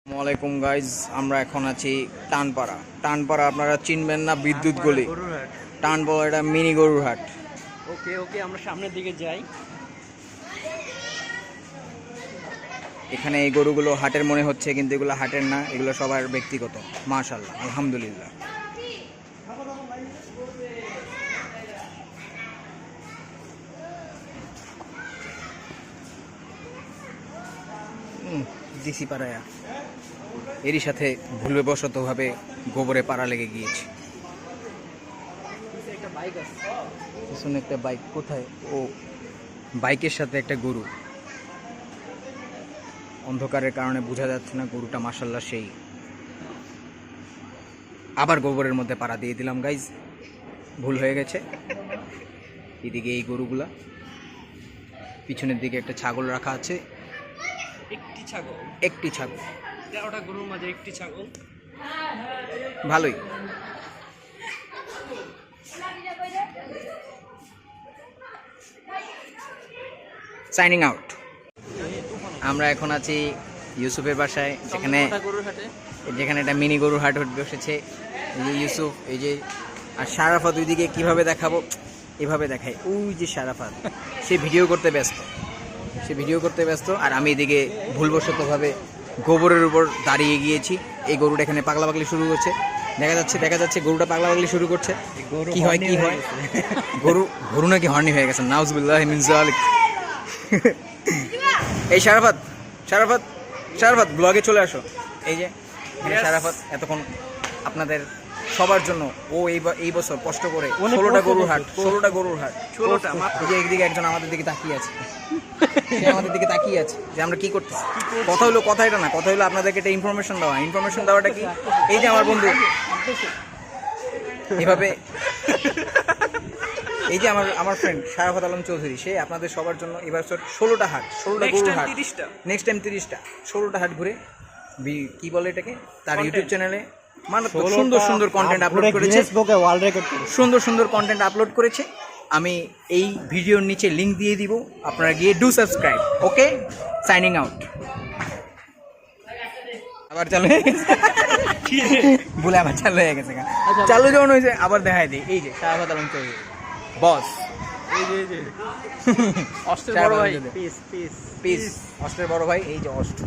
আসসালামাইকুম গাইজ, আমরা এখন আছি টানপাড়া। টানপাড়া আপনারা চিনবেন না, বিদ্যুৎ গলি। টানপাড়া এটা মিনি গরুর হাট। ওকে ওকে, আমরা সামনের দিকে যাই। এখানে এই গরুগুলো হাটের মনে হচ্ছে, কিন্তু এগুলো হাটের না, এগুলো সবার ব্যক্তিগত। মাশাআল্লাহ, আলহামদুলিল্লাহ। দিসি পাড়ায়া এরই সাথে ভুলবশতভাবে গোবরে পাড়া লেগে গিয়েছে। পিছনে একটা বাইক, কোথায়? ও বাইকের সাথে একটা গরু, অন্ধকারের কারণে বোঝা যাচ্ছে না গরুটা। মাশাআল্লাহ সেই। আবার গোবরের মধ্যে পাড়া দিয়ে দিলাম গাইজ, ভুল হয়ে গেছে। এদিকে এই গরুগুলা, পিছনের দিকে একটা ছাগল রাখা আছে। একটি ছাগল 13টা গরুর মাঝে একটি ছাগল, ভালোই। Signing out. আমরা এখন আছি ইউসুফের বাসায়, যেখানে একটা মিনি গরুর হাট বসেছে। এই যে ইউসুফ, এই যে আর শারাফাত ওইদিকে কিভাবে দেখাবো, এভাবে দেখায়। ওই যে শারাফাত, সে ভিডিও করতে ব্যস্ত, আর আমি এদিকে ভুলবশতভাবে গোবরের উপর দাঁড়িয়ে গিয়েছি। এই গরুটা এখানে পাগলা পাগলি শুরু করছে, দেখা যাচ্ছে গরুটা পাগলা পাগলি শুরু করছে। কি হয় গরু নাকি হর্নি হয়ে গেছে। নাউজুবিল্লাহ মিন যালিক। এই শারাফাত ব্লগে চলে আসো। এই যে শারাফাত এতক্ষণ আপনাদের সবার জন্য ও এই বছর কষ্ট করে 16টা গরুর হাট। একদিকে একজন আমাদের দিকে তাকিয়ে আছে, যে আমরা কি করতেছি। কথা হলো আপনাদেরকে একটা ইনফরমেশন দেওয়াটা কি, এই যে আমার বন্ধু এভাবে, এই যে আমার ফ্রেন্ড শারাফাত আলম চৌধুরী, সে আপনাদের সবার জন্য এবার 16টা গরুর হাট, নেক্সট টাইম 30টা 16টা হাট ঘুরে কি বলে এটাকে, তার ইউটিউব চ্যানেলে সুন্দর কন্টেন্ট আপলোড করেছে। আমি এই ভিডিওর নিচে লিংক দিয়ে দিব, আপনারা গিয়ে do subscribe. Okay, signing out. আবার চালু হয়ে গেছে, বলে আবার চালু হয়ে গেছে। চালু যখন হয়েছে আবার দেখাই দিই। এই যে শারাফাত আলম চৌধুরী বস, অস্ত্রের বড় ভাই, পিস অস্ত্রের বড় ভাই, এই যে অস্ত্র।